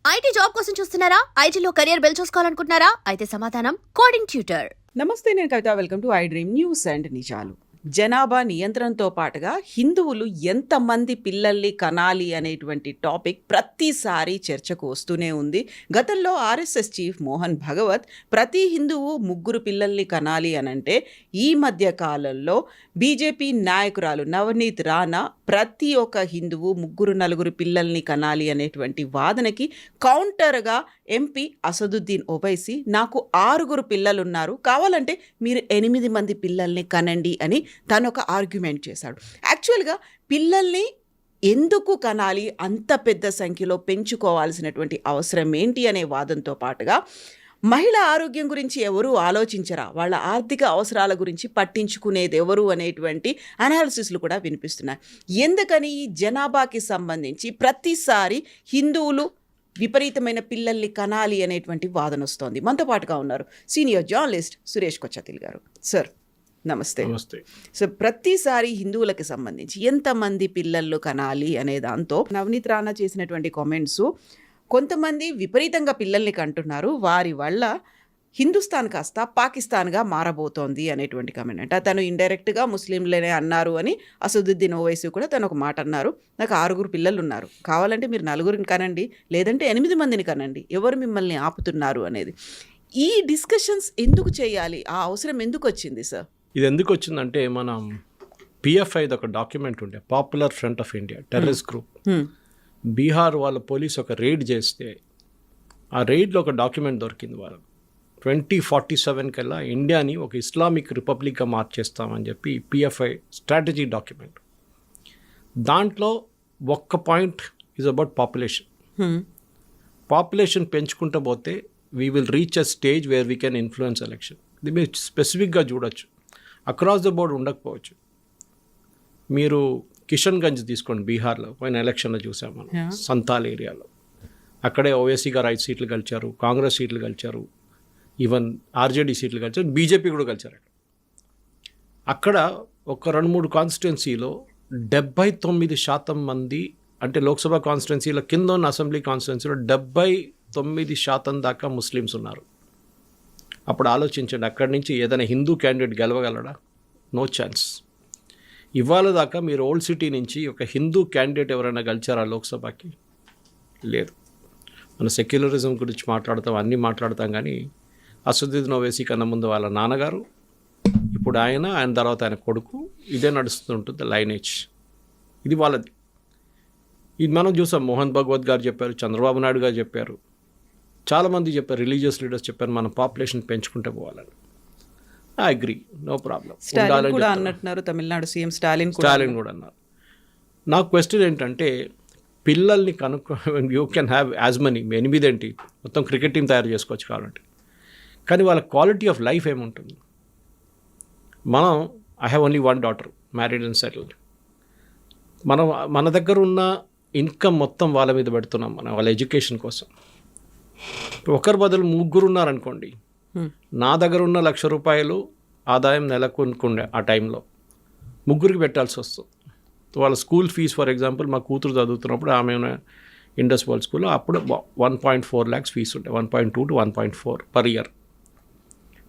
IT job కోసం చూస్తున్నారా? ఐటీలో కెరియర్ బిల్డ్ చూసుకోవాలనుకుంటున్నారా? అయితే సమాధానం కోడింగ్ ట్యూటర్. నమస్తే, నేను Kavita. Welcome to I dream news and నిజాలు. జనాభా నియంత్రణతో పాటుగా హిందువులు ఎంతమంది పిల్లల్ని కనాలి అనేటువంటి టాపిక్ ప్రతిసారి చర్చకు వస్తూనే ఉంది. గతంలో ఆర్ఎస్ఎస్ చీఫ్ మోహన్ భగవత్ ప్రతి హిందువు 3 పిల్లల్ని కనాలి అనంటే, ఈ మధ్య కాలంలో బీజేపీ నాయకురాలు నవనీత్ రాణా ప్రతి ఒక్క హిందువు 3-4 పిల్లల్ని కనాలి అనేటువంటి వాదనకి కౌంటర్గా ఎంపీ అసదుద్దీన్ ఓవైసీ నాకు 6 పిల్లలున్నారు, కావాలంటే మీరు 8 మంది పిల్లల్ని కనండి అని తను ఒక ఆర్గ్యుమెంట్ చేశాడు. యాక్చువల్గా పిల్లల్ని ఎందుకు కనాలి, అంత పెద్ద సంఖ్యలో పెంచుకోవాల్సినటువంటి అవసరం ఏంటి అనే వాదంతో పాటుగా మహిళ ఆరోగ్యం గురించి ఎవరు ఆలోచించరా, వాళ్ళ ఆర్థిక అవసరాల గురించి పట్టించుకునేది ఎవరు అనేటువంటి అనాలిసిస్లు కూడా వినిపిస్తున్నాయి. ఎందుకని ఈ జనాభాకి సంబంధించి ప్రతిసారి హిందువులు విపరీతమైన పిల్లల్ని కనాలి అనేటువంటి వాదన వస్తోంది. మనతో పాటుగా ఉన్నారు సీనియర్ జర్నలిస్ట్ సురేష్ కొచ్చతిల్ గారు. సార్ నమస్తే. సో ప్రతిసారి హిందువులకి సంబంధించి ఎంతమంది పిల్లలు కనాలి అనే దాంతో నవనీత్ రాణా చేసినటువంటి కామెంట్స్, కొంతమంది విపరీతంగా పిల్లల్ని కంటున్నారు, వారి వల్ల హిందుస్థాన్ కాస్త పాకిస్తాన్గా మారబోతోంది అనేటువంటి కామెంట్. అంటే తను ఇండైరెక్ట్గా ముస్లింలనే అన్నారు అని అసదుద్దీన్ ఓవైసీ కూడా తను ఒక మాట అన్నారు. నాకు 6 పిల్లలు ఉన్నారు, కావాలంటే మీరు 4 కనండి, లేదంటే 8 మందిని కనండి, ఎవరు మిమ్మల్ని ఆపుతున్నారు అనేది. ఈ డిస్కషన్స్ ఎందుకు చేయాలి, ఆ అవసరం ఎందుకు వచ్చింది సార్? ఇది ఎందుకు వచ్చిందంటే, మనం పిఎఫ్ఐది ఒక డాక్యుమెంట్ ఉండే, popular front of India terrorist group, Bihar వాళ్ళ పోలీసు ఒక రైడ్ చేస్తే ఆ రైడ్లో ఒక డాక్యుమెంట్ దొరికింది. వాళ్ళు 2047 కల్లా ఇండియాని ఒక ఇస్లామిక్ రిపబ్లిక్గా మార్చేస్తామని చెప్పి పిఎఫ్ఐ స్ట్రాటజీ డాక్యుమెంట్. దాంట్లో ఒక్క పాయింట్ ఈజ్ అబౌట్ పాపులేషన్ పెంచుకుంటూ పోతే we will reach a stage where we can influence election. ఇది మీరు స్పెసిఫిక్గా చూడొచ్చు, అక్రాస్ ద బోర్డ్ ఉండకపోవచ్చు. మీరు కిషన్గంజ్ తీసుకోండి, బీహార్లో పోయిన ఎలక్షన్లో చూసాం మనం, సంతాల్ ఏరియాలో. అక్కడే ఓవైసీ గారు 5 సీట్లు గెలిచారు, కాంగ్రెస్ సీట్లు గెలిచారు, ఈవెన్ ఆర్జేడీ సీట్లు గెలిచారు, బీజేపీ కూడా గెలిచారు. అక్కడ ఒక 2-3 కాన్స్టిట్యున్సీలో 79% మంది, అంటే లోక్సభ కాన్స్టిట్యున్సీలో కింద ఉన్న అసెంబ్లీ కాన్స్టిట్యున్సీలో 79% దాకా ముస్లిమ్స్ ఉన్నారు. అప్పుడు ఆలోచించండి, అక్కడి నుంచి ఏదైనా హిందూ క్యాండిడేట్ గెలవగలడా? No chance. ఇవాళ దాకా మీరు ఓల్డ్ సిటీ నుంచి ఒక హిందూ క్యాండిడేట్ ఎవరైనా గెలిచారా లోక్సభకి? లేదు. మన సెక్యులరిజం గురించి మాట్లాడతాం, అన్నీ మాట్లాడతాం, కానీ అసదుద్దీన్ ఓవైసీ కన్నా ముందు వాళ్ళ నాన్నగారు, ఇప్పుడు ఆయన తర్వాత ఆయన కొడుకు, ఇదే నడుస్తుంటుంది లైనేజ్. ఇది వాళ్ళది. ఇది మనం చూసాం, మోహన్ భగవత్ గారు చెప్పారు, చంద్రబాబు నాయుడు గారు చెప్పారు, చాలామంది చెప్పారు, రిలీజియస్ లీడర్స్ చెప్పారు, మనం పాపులేషన్ పెంచుకుంటూ పోవాలని. I agree, no problem. Stalin కూడా అన్నట్టున్నారు, తమిళనాడు సీఎం స్టాలిన్ కూడా అన్నారు. నా క్వశ్చన్ ఏంటంటే, పిల్లల్ని you can have as money 8 ఏంటి, మొత్తం క్రికెట్ టీం తయారు చేసుకోవచ్చు కావాలంటే, కానీ వాళ్ళ క్వాలిటీ ఆఫ్ లైఫ్ ఏముంటుంది? మనం I have only 1 daughter, married and settled. మన దగ్గర ఉన్న ఇన్కమ్ మొత్తం వాళ్ళ మీద పెడుతున్నాం, మనం వాళ్ళ ఎడ్యుకేషన్ కోసం. ఒకరి బదులు 3 ఉన్నారనుకోండి, నా దగ్గర ఉన్న ₹1,00,000 ఆదాయం నెలకు ఉండే ఆ టైంలో 3కి పెట్టాల్సి వస్తుంది. వాళ్ళ స్కూల్ ఫీజు, ఫర్ ఎగ్జాంపుల్ మా కూతురు చదువుతున్నప్పుడు, ఆమె ఇండస్ వరల్డ్ స్కూల్లో అప్పుడు 1.4 lakhs ఫీజు ఉండే, 1.2 to 1.4 per year.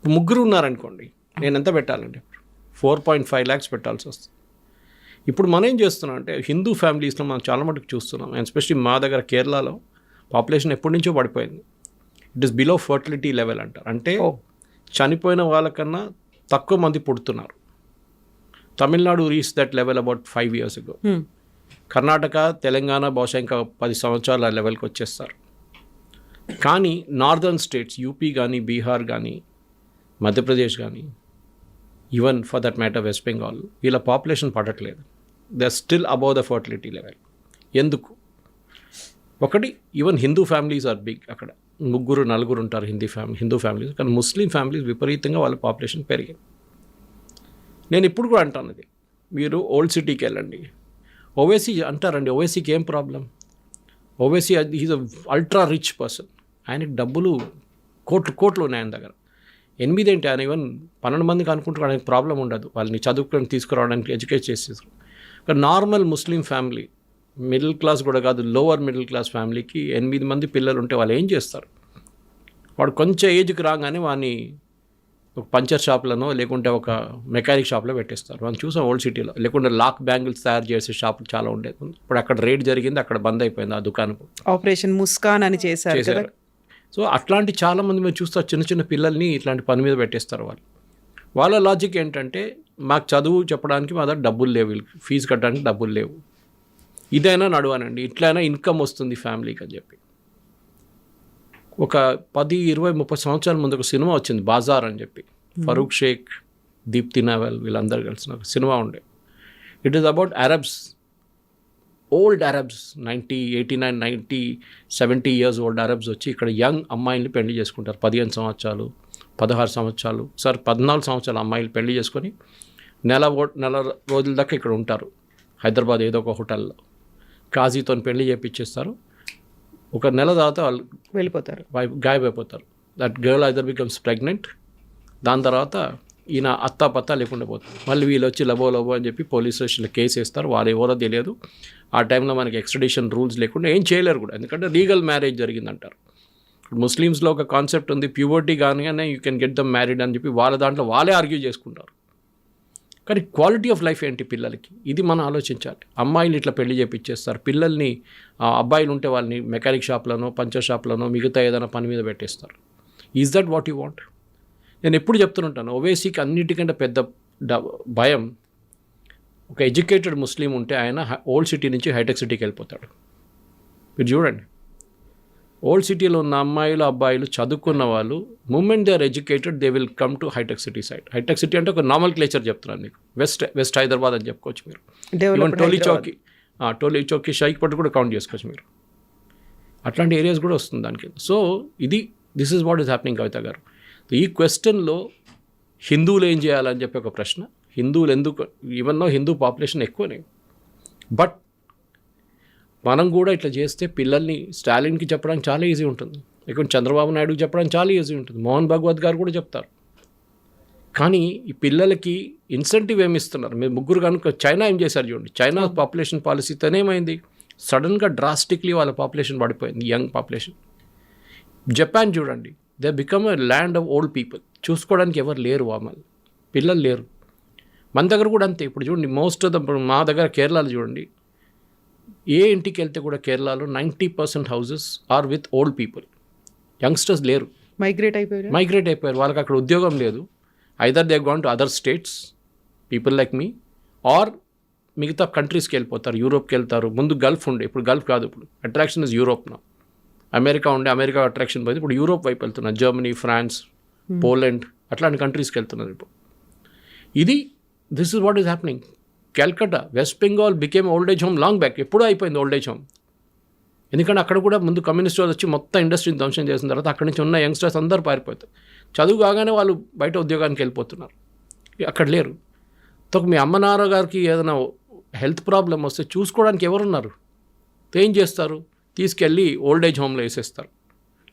3 ఉన్నారనుకోండి, నేను ఎంత పెట్టాలండి? 4.5 lakhs పెట్టాల్సి వస్తుంది. ఇప్పుడు మనం ఏం చేస్తున్నాం అంటే, హిందూ ఫ్యామిలీస్లో మనం చాలా మటుకు చూస్తున్నాం, ఎస్పెషల్లీ మా దగ్గర కేరళలో పాపులేషన్ ఎప్పటి నుంచో పడిపోయింది. It is below fertility level అంటారు, అంటే చనిపోయిన వాళ్ళకన్నా తక్కువ మంది పుడుతున్నారు. Tamil Nadu reach that level about 5 years ago. Karnataka, Telangana బహుశా ఇంకా 10 సంవత్సరాల లెవెల్కి వచ్చేస్తారు. కానీ నార్దర్న్ స్టేట్స్, యూపీ కానీ, బీహార్ కానీ, మధ్యప్రదేశ్ కానీ, even for that matter West Bengal, వీళ్ళ పాపులేషన్ పడట్లేదు. They are still above the fertility level. ఎందుకు? ఒకటి, even Hindu families are big. అక్కడ 3-4 ఉంటారు హిందూ ఫ్యామిలీస్, కానీ ముస్లిం ఫ్యామిలీస్ విపరీతంగా వాళ్ళ పాపులేషన్ పెరిగింది. నేను ఇప్పుడు కూడా అంటాను, అది మీరు ఓల్డ్ సిటీకి వెళ్ళండి, ఓవైసీ అంటారండి, ఓవైసీకి ఏం problem? Owaisi is a ultra rich person, ఆయనకి డబ్బులు కోట్లు ఉన్నాయి ఆయన దగ్గర. 8 ఏంటి, ఆయన ఈవెన్ 12 మందికి అనుకుంటున్నాడు, ప్రాబ్లం ఉండదు. వాళ్ళని చదువుకొని తీసుకురావడానికి, ఎడ్యుకేట్ చేసి. Normal Muslim family middle class కూడా కాదు, లోవర్ మిడిల్ క్లాస్ ఫ్యామిలీకి 8 మంది పిల్లలు ఉంటే వాళ్ళు ఏం చేస్తారు? వాడు కొంచెం ఏజ్కి రాగానే వాడిని ఒక పంచర్ షాప్లోనో లేకుంటే ఒక మెకానిక్ షాప్లో పెట్టేస్తారు. మనం చూసాం ఓల్డ్ సిటీలో. లేకుంటే లాక్ బ్యాంగిల్స్ తయారు చేసే షాపులు చాలా ఉండేది. ఇప్పుడు అక్కడ రేట్ జరిగింది, అక్కడ బంద్ అయిపోయింది ఆ దుకాణం. ఆపరేషన్ ముస్కాన్ అని చేశారు కదా. సో అట్లాంటి చాలామంది మీరు చూస్తారు, చిన్న చిన్న పిల్లల్ని ఇట్లాంటి పని మీద పెట్టేస్తారు వాళ్ళు. వాళ్ళ లాజిక్ ఏంటంటే మాకు చదువు చెప్పడానికి మా దగ్గర డబ్బులు లేవు, ఫీజు కట్టడానికి డబ్బులు లేవు, ఇదైనా నడవనండి, ఇట్లయినా ఇన్కమ్ వస్తుంది ఫ్యామిలీకి అని చెప్పి. ఒక 10, 20, 30 సంవత్సరాల ముందు ఒక సినిమా వచ్చింది బాజార్ అని చెప్పి. ఫరూక్ షేక్, దీప్తి నావెల్ వీళ్ళందరూ కలిసిన ఒక సినిమా ఉండే. It is about Arabs, old Arabs, 90, 89, 90, 70 years old Arabs వచ్చి ఇక్కడ యంగ్ అమ్మాయిల్ని పెళ్లి చేసుకుంటారు. 15 సంవత్సరాలు, 16 సంవత్సరాలు, 14 సంవత్సరాల అమ్మాయిలు పెళ్లి చేసుకొని నెల రోజుల దాకా ఇక్కడ ఉంటారు హైదరాబాద్ ఏదో ఒక హోటల్లో. కాజీతో పెళ్లి చేపిచ్చేస్తారు. ఒక నెల తర్వాత వాళ్ళు వెళ్ళిపోతారు, గాయమైపోతారు. That girl either becomes pregnant. దాని తర్వాత ఈయన అత్తా పత్తా లేకుండా పోతుంది. మళ్ళీ వీళ్ళు వచ్చి లబో అని చెప్పి పోలీస్ స్టేషన్లో కేసు వేస్తారు. వాళ్ళు ఎవరో తెలియదు. ఆ టైంలో మనకి ఎక్స్ట్రడిషన్ రూల్స్ లేకుండా ఏం చేయలేరు కూడా, ఎందుకంటే లీగల్ మ్యారేజ్ జరిగిందంటారు. ముస్లిమ్స్లో ఒక కాన్సెప్ట్ ఉంది, ప్యూబర్టీ కానీ you can get them married అని చెప్పి వాళ్ళ దాంట్లో వాళ్ళే ఆర్గ్యూ చేసుకుంటారు. కానీ క్వాలిటీ ఆఫ్ లైఫ్ ఏంటి పిల్లలకి, ఇది మనం ఆలోచించాలి. అమ్మాయిలు ఇట్లా పెళ్లి చేపిచ్చేస్తారు, పిల్లల్ని అబ్బాయిలు ఉంటే వాళ్ళని మెకానిక్ షాప్లోనో పంచర్ షాప్లోనో మిగతా ఏదైనా పని మీద పెట్టేస్తారు. Is that what you want? నేను ఎప్పుడు చెప్తుంటాను, ఓవైసీకి అన్నిటికంటే పెద్ద భయం, ఒక ఎడ్యుకేటెడ్ ముస్లిం ఉంటే ఆయన ఓల్డ్ సిటీ నుంచి హైటెక్ సిటీకి వెళ్ళిపోతాడు. మీరు చూడండి, ఓల్డ్ సిటీలో ఉన్న అమ్మాయిలు అబ్బాయిలు చదువుకున్న వాళ్ళు moment they are educated they will come to hitech city side. Hitech city అంటే ఒక నార్మల్ క్లేచర్ చెప్తున్నాను మీకు. వెస్ట్ హైదరాబాద్ అని చెప్పుకోవచ్చు మీరు. ఈవెన్ టోలీ చౌకీ షైక్పట్ కూడా కౌంట్ చేసుకోవచ్చు మీరు. అట్లాంటి ఏరియాస్ కూడా వస్తుంది దానికి. So this is what is happening Kavita garu. ఈ క్వశ్చన్లో హిందువులు ఏం చేయాలని చెప్పి ఒక ప్రశ్న. హిందువులు ఎందుకు, ఈవెన్ హిందూ పాపులేషన్ ఎక్కువనే, బట్ మనం కూడా ఇట్లా చేస్తే పిల్లల్ని స్టాలిన్కి చెప్పడానికి చాలా ఈజీ ఉంటుంది, ఇక్కడ చంద్రబాబు నాయుడుకి చెప్పడానికి చాలా ఈజీ ఉంటుంది, మోహన్ భగవత్ గారు కూడా చెప్తారు. కానీ ఈ పిల్లలకి ఇన్సెంటివ్ ఏమి ఇస్తున్నారు? మీరు ముగ్గురు కనుక చైనా ఏం చేశారు చూడండి. చైనా పాపులేషన్ పాలసీతోనే ఏమైంది, సడన్గా డ్రాస్టిక్లీ వాళ్ళ పాపులేషన్ పడిపోయింది, యంగ్ పాపులేషన్. జపాన్ చూడండి, they become a land of old people. చూసుకోవడానికి ఎవరు లేరు, వాళ్ళు పిల్లలు లేరు. మన దగ్గర కూడా అంతే. ఇప్పుడు చూడండి, మోస్ట్ ఆఫ్ ద, మా దగ్గర కేరళలో చూడండి, ఏ ఇంటికి వెళ్తే కూడా కేరళలో 90% houses are with old people. Youngsters లేరు, మైగ్రేట్ అయిపోయారు. వాళ్ళకి అక్కడ ఉద్యోగం లేదు. Either they gone to other states, people like me, or మిగతా కంట్రీస్కి వెళ్ళిపోతారు, యూరోప్కి వెళ్తారు. ముందు గల్ఫ్ ఉండే, ఇప్పుడు గల్ఫ్ కాదు, ఇప్పుడు అట్రాక్షన్ ఇస్ యూరోప్ నా. అమెరికా ఉండే, అమెరికా అట్రాక్షన్ పోయింది, ఇప్పుడు యూరోప్ వైపు వెళ్తున్నారు. జర్మనీ, ఫ్రాన్స్, పోలాండ్ అట్లాంటి కంట్రీస్కి వెళ్తున్నారు ఇప్పుడు. This is what is happening. Calcutta, west Bengal became old age home long back. ఎప్పుడూ అయిపోయింది ఓల్డ్ ఏజ్ హోమ్. ఎందుకంటే అక్కడ కూడా ముందు కమ్యూనిస్ట్ వాళ్ళు వచ్చి మొత్తం ఇండస్ట్రీని ధ్వంసం చేసిన తర్వాత అక్కడి నుంచి ఉన్న యంగ్స్టర్స్ అందరూ పారిపోతారు. చదువు కాగానే వాళ్ళు బయట ఉద్యోగానికి వెళ్ళిపోతున్నారు, అక్కడ లేరు. మీ అమ్మ నాన్న గారికి ఏదైనా హెల్త్ ప్రాబ్లం వస్తే చూసుకోవడానికి ఎవరున్నారు? ఏం చేస్తారు? తీసుకెళ్ళి ఓల్డ్ ఏజ్ హోమ్లో వేసేస్తారు,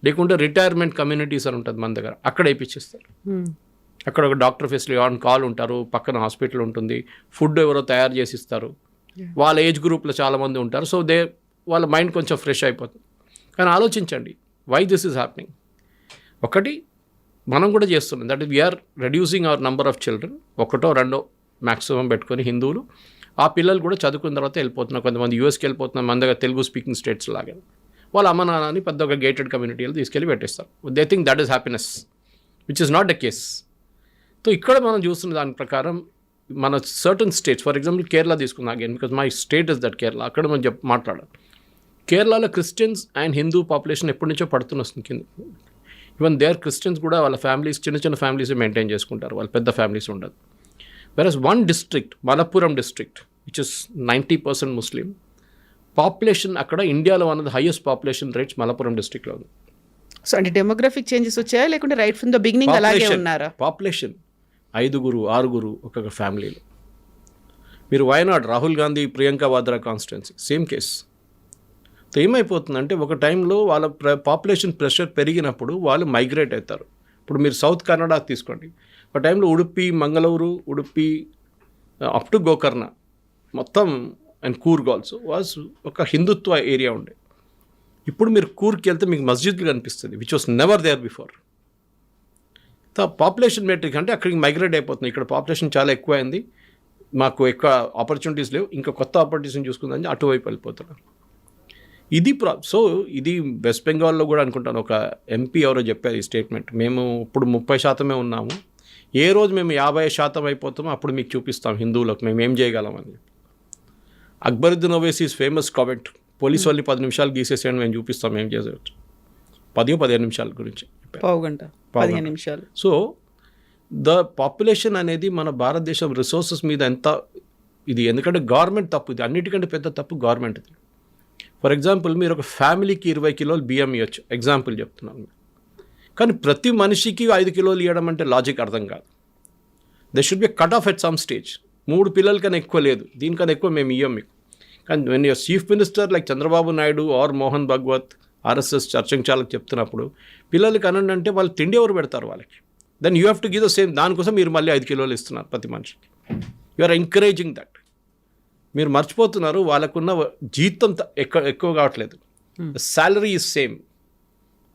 లేకుంటే రిటైర్మెంట్ కమ్యూనిటీస్ అని ఉంటుంది మన దగ్గర, అక్కడ వేయించేస్తారు. అక్కడ ఒక డాక్టర్ ఫెసిలిటీ ఆన్ కాల్ ఉంటారు, పక్కన హాస్పిటల్ ఉంటుంది, ఫుడ్ ఎవరో తయారు చేసి ఇస్తారు. వాళ్ళ ఏజ్ గ్రూప్లో చాలామంది ఉంటారు. సో వాళ్ళ మైండ్ కొంచెం ఫ్రెష్ అయిపోతుంది. కానీ ఆలోచించండి, వై దిస్ ఈజ్ హ్యాపెనింగ్. ఒకటి మనం కూడా చేస్తున్నాం, that is we're reducing our number of children. 1, 2 maximum పెట్టుకొని హిందువులు. ఆ పిల్లలు కూడా చదువుకున్న తర్వాత వెళ్ళిపోతున్నారు. కొంతమంది యూఎస్కి వెళ్ళిపోతున్నారు, మన దగ్గర తెలుగు స్పీకింగ్ స్టేట్స్ లాగా. వాళ్ళ అమ్మ నాన్నని పెద్ద ఒక గేటెడ్ కమ్యూనిటీలు తీసుకెళ్ళి పెట్టేస్తారు. They think that is happiness, which is not the case. So ఇక్కడ మనం చూస్తున్న దాని ప్రకారం మన certain states, for example Kerala తీసుకున్నా again, because my state is that Kerala. అక్కడ మనం మాట్లాడాలి. కేరళలో క్రిస్టియన్స్ అండ్ హిందూ పాపులేషన్ ఎప్పటి నుంచో పడుతున్న వస్తుంది కింద. ఈవెన్ దేర్ క్రిస్టియన్స్ కూడా వాళ్ళ ఫ్యామిలీస్ చిన్న ఫ్యామిలీస్ మెయింటైన్ చేసుకుంటారు, వాళ్ళ పెద్ద ఫ్యామిలీస్ ఉండదు. Versus one district, Malappuram district, which is 90% Muslim population, అక్కడ ఇండియాలో one of the highest population rates Malappuram డిస్ట్రిక్ట్లో ఉంది. సో అంటే డెమోగ్రఫిక్ చేంజెస్ వచ్చాయా, లేకుంటే రైట్ ఫ్రమ్ ద బిగినింగ్ అలాగే ఉన్నారా? పాపులేషన్ 5, 6 ఒక్కొక్క ఫ్యామిలీలో. మీరు Wayanad, Rahul Gandhi, Priyanka Vadra constituency, same case. So ఏమైపోతుందంటే ఒక టైంలో వాళ్ళ పాపులేషన్ ప్రెషర్ పెరిగినప్పుడు వాళ్ళు మైగ్రేట్ అవుతారు. ఇప్పుడు మీరు సౌత్ కన్నడ తీసుకోండి, ఒక టైంలో ఉడుపి, మంగళూరు, ఉడుపి అప్ టు గోకర్ణ మొత్తం అండ్ కూర్గ్ ఆల్సో వాజ్ ఒక హిందుత్వ ఏరియా ఉండే. ఇప్పుడు మీరు కూర్గ్కి వెళ్తే మీకు మస్జిద్లు కనిపిస్తుంది, which was never there before. Population metric అంటే అక్కడికి మైగ్రేట్ అయిపోతుంది. ఇక్కడ పాపులేషన్ చాలా ఎక్కువ అయింది, మాకు ఎక్కువ ఆపర్చునిటీస్ లేవు, ఇంకా కొత్త ఆపర్చునిటీస్ని చూసుకుందని అటువైపు వెళ్ళిపోతున్నారు. ఇది సో ఇది వెస్ట్ బెంగాల్లో కూడా అనుకుంటాను ఒక ఎంపీ ఎవరో చెప్పారు ఈ స్టేట్మెంట్, మేము ఇప్పుడు 30% ఉన్నాము, ఏ రోజు మేము 50% అయిపోతామో అప్పుడు మీకు చూపిస్తాం హిందువులకు మేము ఏం చేయగలమని. అక్బరుద్దీన్ ఓవైసీస్ ఫేమస్ కామెంట్, పోలీసు వాళ్ళని 10 నిమిషాలు గీసేసేయండి మేము చూపిస్తాం ఏం చేసేవచ్చు. 10-15 నిమిషాల గురించి, పావు గంట 15 నిమిషాలు. సో ద పాపులేషన్ అనేది మన భారతదేశం రిసోర్సెస్ మీద ఎంత ఇది, ఎందుకంటే గవర్నమెంట్ తప్పు, ఇది అన్నిటికంటే పెద్ద తప్పు గవర్నమెంట్ది. ఫర్ ఎగ్జాంపుల్ మీరు ఒక ఫ్యామిలీకి 20 కిలోలు బియ్యం ఇవ్వచ్చు, ఎగ్జాంపుల్ చెప్తున్నాను, కానీ ప్రతి మనిషికి 5 కిలోలు ఇవ్వడం అంటే లాజిక్ అర్థం కాదు. They should be cut off at some stage. 3 పిల్లల కన్నా ఎక్కువ లేదు, దీనికన్నా ఎక్కువ మేము ఇవ్వం మీకు. కానీ when your chief minister like Chandrababu Naidu or Mohan Bhagwat RSS చర్చంచాలకు చెప్తున్నప్పుడు పిల్లలకి అనండి అంటే వాళ్ళు తిండి ఎవరు పెడతారు వాళ్ళకి, then you have to give the same. దానికోసం మీరు మళ్ళీ 5 కిలోలు ఇస్తున్నారు ప్రతి మనిషికి. You are encouraging that. మీరు మర్చిపోతున్నారు వాళ్ళకున్న జీతం ఎక్కువ కావట్లేదు, salary is same,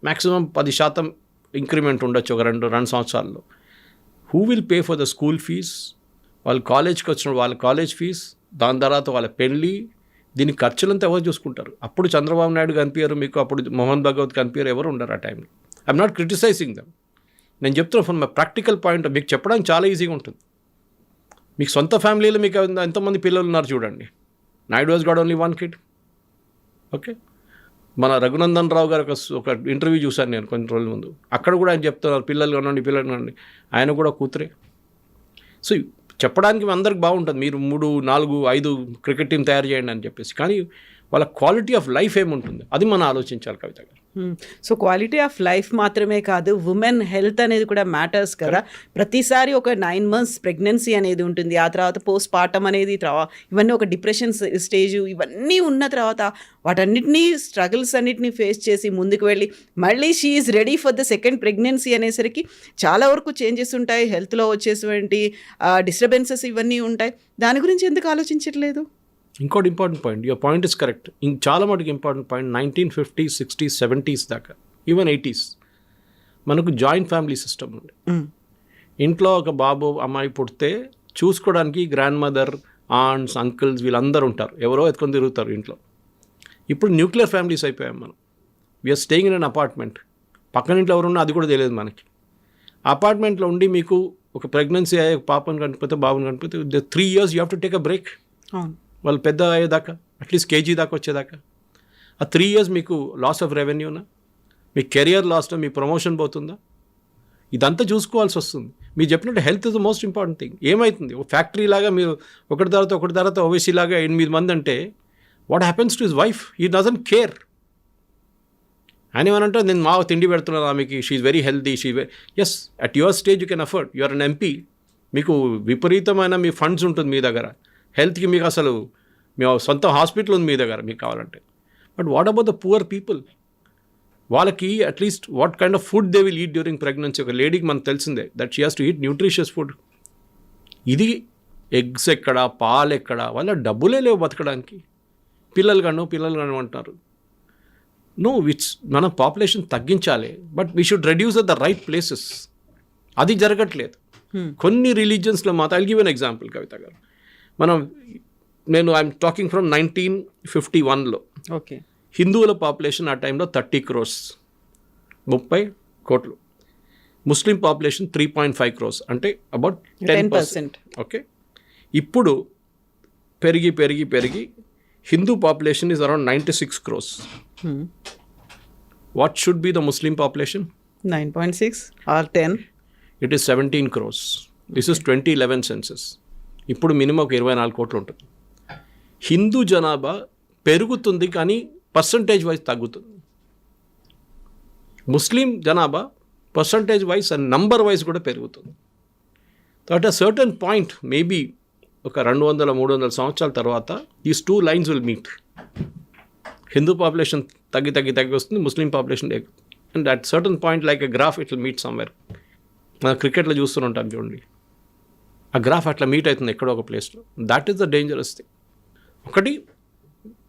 maximum 10% increment ఉండొచ్చు ఒక 2 సంవత్సరాల్లో. Who will pay for the school fees, వాళ్ళు కాలేజ్కి వచ్చిన వాళ్ళ కాలేజ్ ఫీజ్, దాని తర్వాత వాళ్ళ పెళ్ళి, దీని ఖర్చులంతా ఎవరు చూసుకుంటారు? అప్పుడు చంద్రబాబు నాయుడు కనిపించారు మీకు, అప్పుడు మోహన్ భగవత్ కనిపించారు, ఎవరు ఉండరు ఆ టైంలో. ఐఎమ్ నాట్ క్రిటిసైజింగ్ దమ్, నేను చెప్తున్నా ఫ్రమ్ మై ప్రాక్టికల్ పాయింట్. మీకు చెప్పడానికి చాలా ఈజీగా ఉంటుంది. మీకు సొంత ఫ్యామిలీలో మీకు ఎంతమంది పిల్లలు ఉన్నారు చూడండి. Naidu was got only 1 kid. Okay, మన రఘునందన్ రావు గారు ఒక ఇంటర్వ్యూ చూశాను నేను కొన్ని రోజుల ముందు, అక్కడ కూడా ఆయన చెప్తున్నారు పిల్లలు కానివ్వండి పిల్లలు కానివ్వండి, ఆయన కూడా కూతురే. సో చెప్పడానికి అందరికి బాగుంటుంది, మీరు 3, 4, 5 క్రికెట్ టీం తయారు చేయండి అని చెప్పేసి, కానీ వాళ్ళ క్వాలిటీ ఆఫ్ లైఫ్ ఏముంటుంది అది మనం ఆలోచించాలి కవిత గారు. సో క్వాలిటీ ఆఫ్ లైఫ్ మాత్రమే కాదు, ఉమెన్ హెల్త్ అనేది కూడా మ్యాటర్స్ కదా. ప్రతిసారి ఒక 9 months ప్రెగ్నెన్సీ అనేది ఉంటుంది, ఆ తర్వాత పోస్ట్ పార్టమ్ అనేది, ఇవన్నీ ఒక డిప్రెషన్ స్టేజ్, ఇవన్నీ ఉన్న తర్వాత వాటన్నిటినీ స్ట్రగుల్స్ అన్నిటినీ ఫేస్ చేసి ముందుకు వెళ్ళి మళ్ళీ she is ready for the second pregnancy అనేసరికి చాలా వరకు చేంజెస్ ఉంటాయి, హెల్త్లో వచ్చేటువంటి డిస్టర్బెన్సెస్ ఇవన్నీ ఉంటాయి. దాని గురించి ఎందుకు ఆలోచించట్లేదు? ఇంకోటి important point, your point is correct. చాలా మటుకు important point, 1950s, 60s, 70s దాకా, ఈవెన్ 80s మనకు జాయింట్ ఫ్యామిలీ సిస్టమ్ ఉంది. ఇంట్లో ఒక బాబు అమ్మాయి పుడితే చూసుకోవడానికి గ్రాండ్ మదర్, ఆంట్స్, అంకుల్స్ వీళ్ళందరూ ఉంటారు, ఎవరో ఎత్తుకొని తిరుగుతారు ఇంట్లో. ఇప్పుడు న్యూక్లియర్ ఫ్యామిలీస్ అయిపోయాం మనం. We're staying in an apartment, పక్కన ఇంట్లో ఎవరున్నా అది కూడా తెలియదు మనకి. అపార్ట్మెంట్లో ఉండి మీకు ఒక ప్రెగ్నెన్సీ అయ్యే పాపను కనిపితే బాబుని కనిపితే 3 years you have to take a break. వాళ్ళు పెద్ద అయ్యేదాకా, అట్లీస్ట్ కేజీ దాకా వచ్చేదాకా, ఆ 3 years మీకు లాస్ ఆఫ్ రెవెన్యూనా, మీ కెరియర్ లాస్లో మీ ప్రమోషన్ పోతుందా, ఇదంతా చూసుకోవాల్సి వస్తుంది. మీరు చెప్పినట్టు health is the most important thing. ఏమవుతుంది, ఒక ఫ్యాక్టరీ లాగా మీరు ఒకటి తర్వాత ఓవైసీ లాగా 8 మంది అంటే what happens to his wife? He doesn't care. ఆయన ఏమనంటే నేను మా తిండి పెడుతున్నాను ఆమెకి, she is very healthy, yes at your stage you can afford, you are an MP, మీకు విపరీతమైన మీ ఫండ్స్ ఉంటుంది మీ దగ్గర, హెల్త్కి మీకు అసలు మీ సొంత హాస్పిటల్ ఉంది మీ దగ్గర మీకు కావాలంటే. But what about the poor people? వాళ్ళకి at least what kind of food they will eat during pregnancy. ఒక లేడీకి మనకు తెలిసిందే that she has to eat nutritious food. ఇది ఎగ్స్ ఎక్కడ, పాలు ఎక్కడ, వాళ్ళ డబ్బులే లేవు బతకడానికి. పిల్లలు కాను అంటారు. నో, మన పాపులేషన్ తగ్గించాలి, but we should reduce at the right places. అది జరగట్లేదు. కొన్ని రిలీజియన్స్లో మాత్రం. I'll give an example Kavita garu. I'm talking from 1951లో. ఓకే, హిందువుల పాపులేషన్ ఆ టైంలో 30 crores, 30 కోట్లు. ముస్లిం పాపులేషన్ 3.5 crores, అంటే అబౌట్ 10%. ఓకే, ఇప్పుడు పెరిగి Hindu population is around 96 crores. What should be the Muslim population? 9.6 or 10. It is 17 crores. This is 2011 census. ఇప్పుడు minimum ఒక 24 కోట్లు ఉంటుంది. హిందూ జనాభా పెరుగుతుంది కానీ పర్సంటేజ్ వైజ్ తగ్గుతుంది. ముస్లిం జనాభా percentage wise and number wise కూడా పెరుగుతుంది. At a certain point, maybe ఒక 200-300 సంవత్సరాల తర్వాత these 2 lines will meet. Hindu population తగ్గి వస్తుంది, ముస్లిం population and at certain point like a graph it will meet somewhere. మనం క్రికెట్లో చూస్తూ ఉంటాం చూడండి, ఆ గ్రాఫ్ అట్లా మీట్ అవుతుంది ఎక్కడో ఒక ప్లేస్లో. That is the dangerous thing. ఒకటి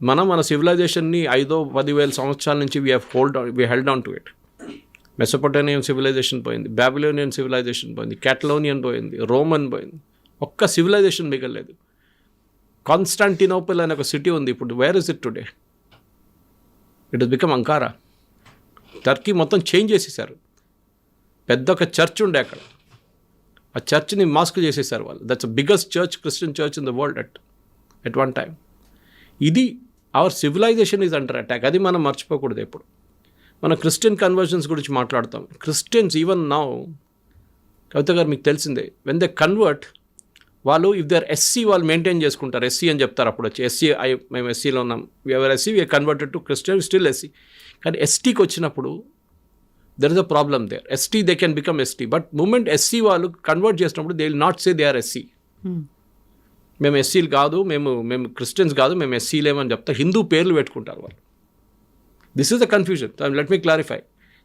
మన సివిలైజేషన్ని 5,000-10,000 సంవత్సరాల నుంచి we held on to it. Mesopotamian civilisation పోయింది, బాబిలోనియన్ సివిలైజేషన్ పోయింది, క్యాటలోనియన్ పోయింది, రోమన్ పోయింది, ఒక్క సివిలైజేషన్ మిగలేదు. కాన్స్టాంటినోపుల్ అనే ఒక సిటీ ఉంది, ఇప్పుడు where is it today? It is become Ankara. Turkey మొత్తం చేంజ్ చేసేసారు. పెద్ద ఒక చర్చ్ ఉండే అక్కడ, ఆ చర్చ్ని మాస్క్ చేసేసారు వాళ్ళు. That's biggest church, Christian church in the world at one time. ఇది our civilisation is under attack. అది మనం మర్చిపోకూడదు ఎప్పుడు. మనం క్రిస్టియన్ కన్వర్షన్స్ గురించి మాట్లాడతాం. క్రిస్టియన్స్ ఈవెన్ నౌ, కవిత గారు మీకు తెలిసిందే, వెన్ దే కన్వర్ట్, వాళ్ళు ఇఫ్ దే ఆర్ ఎస్సీ వాళ్ళు మెయింటైన్ చేసుకుంటారు. ఎస్సీ అని చెప్తారు అప్పుడు వచ్చి, ఎస్సీ మేము ఎస్సీలో ఉన్నాం, ever SC we converted to Christian, still SC. కానీ ఎస్టీకి వచ్చినప్పుడు there is a problem there. ST they can become ST, but moment SC వాళ్ళు కన్వర్ట్ చేసినప్పుడు they will not say they are SC. మేము ఎస్సీలు కాదు, మేము క్రిస్టియన్స్ కాదు, మేము ఎస్సీలేమని చెప్తారు. హిందూ పేర్లు పెట్టుకుంటారు వాళ్ళు. This is the confusion. Let me clarify.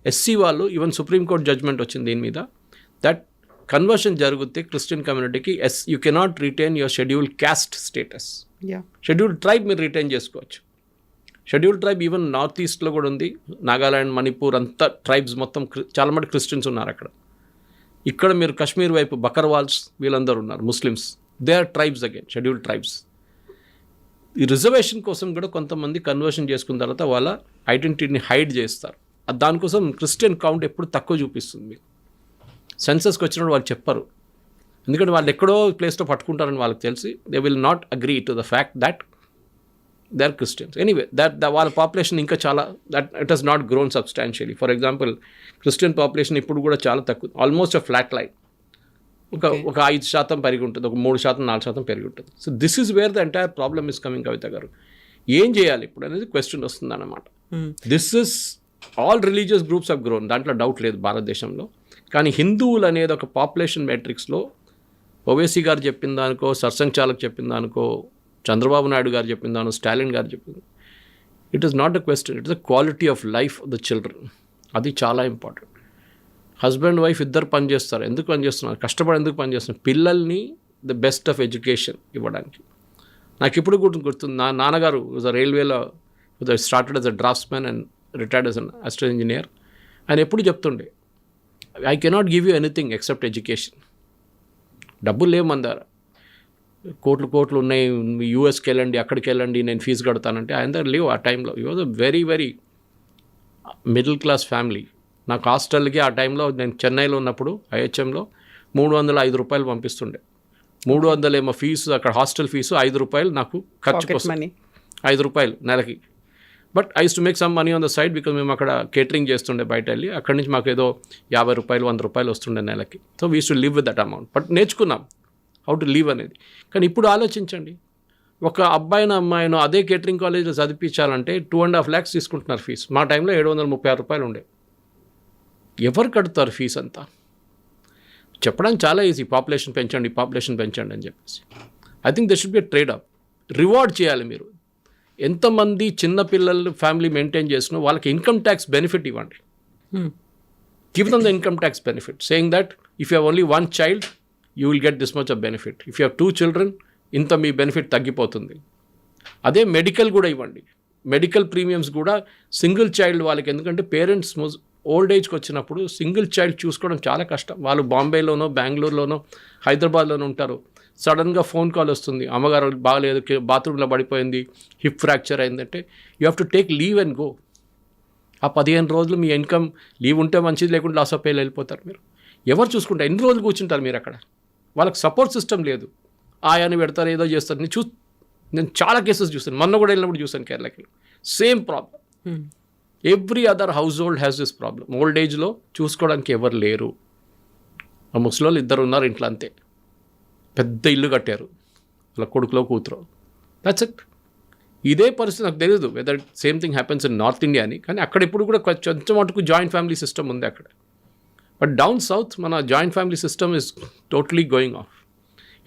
SC వాళ్ళు, ఈవెన్ సుప్రీంకోర్టు జడ్జ్మెంట్ వచ్చింది దీని మీద, దట్ కన్వర్షన్ జరిగితే క్రిస్టియన్ కమ్యూనిటీకి you cannot retain your scheduled caste status. Scheduled tribe మీరు రిటైన్ చేసుకోవచ్చు. షెడ్యూల్డ్ ట్రైబ్ ఈవెన్ నార్త్ ఈస్ట్లో కూడా ఉంది. నాగాలాండ్, మణిపూర్ అంతా ట్రైబ్స్ మొత్తం చాలా మంది క్రిస్టియన్స్ ఉన్నారు అక్కడ. ఇక్కడ మీరు కాశ్మీర్ వైపు బకర్వాల్స్ వీళ్ళందరూ ఉన్నారు, Muslims. They are tribes again, scheduled tribes. ఈ రిజర్వేషన్ కోసం కూడా కొంతమంది కన్వర్షన్ చేసుకున్న తర్వాత వాళ్ళ ఐడెంటిటీని హైడ్ చేస్తారు. దానికోసం క్రిస్టియన్ కౌంట్ ఎప్పుడు తక్కువ చూపిస్తుంది మీకు. సెన్సస్కి వచ్చినప్పుడు వాళ్ళు చెప్పరు, ఎందుకంటే వాళ్ళు ఎక్కడో ప్లేస్లో పట్టుకుంటారని వాళ్ళకి తెలిసి. They will not agree to the fact that they are Christians. Anyway, వాళ్ళ పాపులేషన్ ఇంకా చాలా, that it has not grown substantially. For example, Christian population ఇప్పుడు కూడా చాలా తక్కువ, ఆల్మోస్ట్ అ ఫ్లాట్ లైన్. ఒక 5% పెరిగి ఉంటుంది, ఒక 3%, 4% పెరిగి ఉంటుంది. So this is where the entire problem is coming. Kavita garu, ఏం చేయాలి ఇప్పుడు అనేది క్వశ్చన్ వస్తుంది అన్నమాట. This is all religious groups of grown, దాంట్లో డౌట్ లేదు భారతదేశంలో. కానీ హిందువులు అనేది ఒక పాపులేషన్ మ్యాట్రిక్స్లో ఓవైసీ గారు చెప్పిన దానికో, సర్సంఘ్ చాలక్ చెప్పిన దానికో, చంద్రబాబు నాయుడు గారు చెప్పిన దానికో, స్టాలిన్ గారు చెప్పింది, it is not a question, it is the quality of life of the children. అది చాలా ఇంపార్టెంట్. హస్బెండ్ వైఫ్ ఇద్దరు పనిచేస్తారు. ఎందుకు పనిచేస్తున్నారు? కష్టపడి ఎందుకు పనిచేస్తున్నారు? పిల్లల్ని ద బెస్ట్ ఆఫ్ ఎడ్యుకేషన్ ఇవ్వడానికి. నాకు ఇప్పుడు గుర్తుంది, నా నాన్నగారు రైల్వేలో started as a draughtsmen and retired as an assistant engineer. ఆయన ఎప్పుడు చెప్తుండే, I cannot give you anything except education. డబ్బులు లేవు మన దగ్గర, కోట్లు ఉన్నాయి, యూఎస్కి వెళ్ళండి, అక్కడికి వెళ్ళండి, నేను ఫీజు కడతానంటే ఆయన దగ్గర లేవు. ఆ టైంలో ఈ was a very very middle class family. నాకు హాస్టల్కి ఆ టైంలో నేను చెన్నైలో ఉన్నప్పుడు ఐహెచ్ఎంలో 305 రూపాయలు పంపిస్తుండే. 300 ఏమో ఫీజు, అక్కడ హాస్టల్ ఫీజు 5 రూపాయలు నాకు ఖర్చుకు వస్తుంది, 5 రూపాయలు నెలకి. But I use to make some money on the side, because మేము అక్కడ కేటరింగ్ చేస్తుండే బయట వెళ్ళి. అక్కడి నుంచి మాకు ఏదో 50 రూపాయలు 100 రూపాయలు వస్తుండే నెలకి. So we use to live with that amount. But నేర్చుకున్నాం హౌ టు లివ్ అనేది. కానీ ఇప్పుడు ఆలోచించండి, ఒక అబ్బాయినో అమ్మాయినో అదే కేటరింగ్ కాలేజ్లో చదివించాలంటే 2.5 lakhs తీసుకుంటున్నారు ఫీజు. మా టైంలో 736 రూపాయలు ఉండే. ఎవరు కడతారు ఫీజు అంతా? చెప్పడానికి చాలా ఈజీ, పాపులేషన్ పెంచండి అని చెప్పేసి. I think there should be a trade off. Reward చేయాలి మీరు. ఎంతమంది చిన్నపిల్లలు ఫ్యామిలీ మెయింటైన్ చేసినా వాళ్ళకి ఇన్కమ్ ట్యాక్స్ బెనిఫిట్ ఇవ్వండి. Give them the income tax benefit, saying that if you have only 1 child you will get this much of benefit. If you have 2 children ఇంత మీ benefit తగ్గిపోతుంది. అదే మెడికల్ కూడా ఇవ్వండి. Medical premiums కూడా single child వాళ్ళకి, ఎందుకంటే parents old ఏజ్కి వచ్చినప్పుడు సింగిల్ చైల్డ్ చూసుకోవడం చాలా కష్టం. వాళ్ళు బాంబేలోనో, బెంగళూరులోనో, హైదరాబాద్లోనో ఉంటారు. సడన్గా ఫోన్ కాల్ వస్తుంది, అమ్మగారు బాగలేదు, బాత్రూంలో పడిపోయింది, హిప్ ఫ్రాక్చర్ అయిందంటే you have to take leave and go. ఆ 15 రోజులు మీ ఇన్కమ్ లీవ్ ఉంటే మంచిది, లేకుంటే లాస్ ఆఫ్ పేలో వెళ్ళిపోతారు మీరు. ఎవరు చూసుకుంటారు? ఎన్ని రోజులు కూర్చుంటారు మీరు అక్కడ? వాళ్ళకి సపోర్ట్ సిస్టమ్ లేదు. ఆయాని పెడతారు, ఏదో చేస్తారు. నేను చాలా కేసెస్ చూస్తాను, మొన్న కూడా వెళ్ళినప్పుడు చూసాను కేరళకి. Same problem. Every other household has this problem. Old ఏజ్లో చూసుకోవడానికి ఎవరు లేరు. ఆ ముసలోళ్ళు 2 ఉన్నారు ఇంట్లో, అంతే. పెద్ద ఇల్లు కట్టారు, వాళ్ళ కొడుకులో కూతురు, దట్స్ ఇట్. ఇదే పరిస్థితి నాకు తెలియదు whether same thing happens in north India అని. కానీ అక్కడ ఇప్పుడు కూడా కొంచెం మటుకు జాయింట్ ఫ్యామిలీ సిస్టమ్ ఉంది అక్కడ. బట్ డౌన్ సౌత్ మన joint family system is totally going of.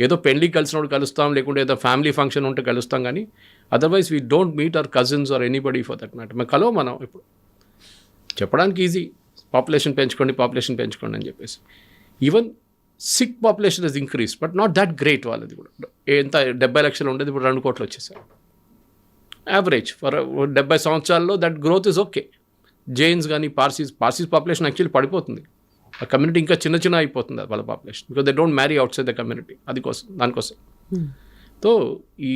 ఏదో పెళ్లికి కలిసినప్పుడు కలుస్తాం, లేకుంటే ఏదో ఫ్యామిలీ ఫంక్షన్ ఉంటే కలుస్తాం, కానీ otherwise we don't meet our cousins or anybody for that matter. మనం ఇప్పుడు చెప్పడానికి ఈజీ, పాపులేషన్ పెంచుకోండి అని చెప్పేసి. Even Sikh population is increase, but not that great. వాళ్ళది కూడా ఎంత 70 లక్షలు ఉండేది, ఇప్పుడు 2 కోట్లు వచ్చేసారు. యావరేజ్ ఫర్ 70 సంవత్సరాల్లో that growth is okay. Jains కానీ పార్సీస్ పాపులేషన్ యాక్చువల్లీ పడిపోతుంది. ఆ కమ్యూనిటీ ఇంకా చిన్న అయిపోతుంది వాళ్ళ population, because they don't marry outside the community. దానికోసం సో ఈ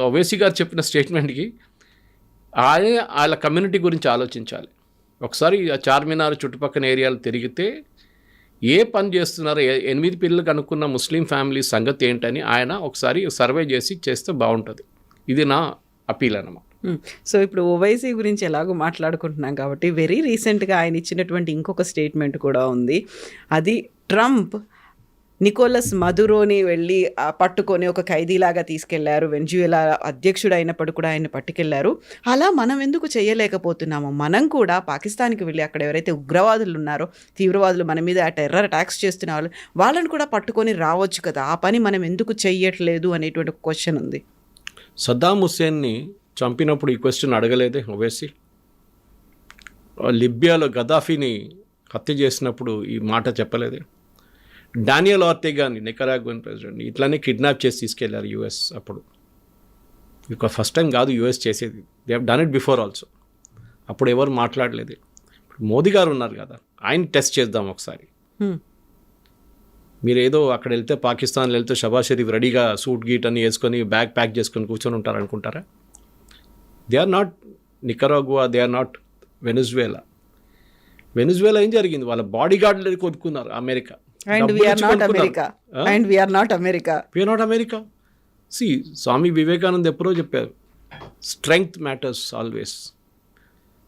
ఓవైసీ గారు చెప్పిన స్టేట్మెంట్కి వాళ్ళ కమ్యూనిటీ గురించి ఆలోచించాలి. ఒకసారి ఆ చార్మినార్ చుట్టుపక్కల ఏరియాలు తిరిగితే ఏ పని చేస్తున్నారో 8 పిల్లలు కనుక్కున్న ముస్లిం ఫ్యామిలీ సంగతి ఏంటని ఆయన ఒకసారి సర్వే చేస్తే బాగుంటుంది. ఇది నా అపీల్ అన్నమాట. సో ఇప్పుడు ఓవైసీ గురించి ఎలాగో మాట్లాడుకుంటున్నాం కాబట్టి వెరీ రీసెంట్గా ఆయన ఇచ్చినటువంటి ఇంకొక స్టేట్మెంట్ కూడా ఉంది. అది ట్రంప్ నికోలస్ మదురోని వెళ్ళి పట్టుకొని ఒక ఖైదీలాగా తీసుకెళ్లారు, వెనిజువేలా అధ్యక్షుడు అయినప్పుడు కూడా ఆయన పట్టుకెళ్లారు. అలా మనం ఎందుకు చేయలేకపోతున్నాము? మనం కూడా పాకిస్తాన్కి వెళ్ళి అక్కడ ఎవరైతే ఉగ్రవాదులు ఉన్నారో, తీవ్రవాదులు మన మీద టెర్రర్ అటాక్స్ చేస్తున్న వాళ్ళని కూడా పట్టుకొని రావచ్చు కదా, ఆ పని మనం ఎందుకు చెయ్యట్లేదు అనేటువంటి క్వశ్చన్ ఉంది. సద్దాం హుస్సేన్ని చంపినప్పుడు ఈ క్వశ్చన్ అడగలేదే ఓవైసీ? లిబియాలో గదాఫీని హత్య చేసినప్పుడు ఈ మాట చెప్పలేదే? డానియల్ ఆర్టెగాని నికరాగ్వన్ ప్రెసిడెంట్ ఇట్లానే కిడ్నాప్ చేసి తీసుకెళ్లారు యూఎస్. అప్పుడు ఇక ఫస్ట్ టైం కాదు యూఎస్ చేసేది, they have done it before also. అప్పుడు ఎవరు మాట్లాడలేదు. ఇప్పుడు మోదీ గారు ఉన్నారు కదా, ఆయన టెస్ట్ చేద్దాం ఒకసారి. మీరు ఏదో అక్కడ వెళ్తే పాకిస్తాన్లో వెళ్తే షబాజ్ షరీఫ్ రెడీగా సూట్ గీట్ అని వేసుకొని బ్యాగ్ ప్యాక్ చేసుకొని కూర్చొని ఉంటారు అనుకుంటారా? They are not Nicaragua, they are not Venezuela. Venezuela ఏం జరిగింది? వాళ్ళ బాడీ గార్డులు కొనుక్కున్నారు America. And we are not America. And we are not America. We are not America. See, Swami Vivekananda ఎప్పుడో చెప్పారు, స్ట్రెంగ్త్ మ్యాటర్స్ ఆల్వేస్.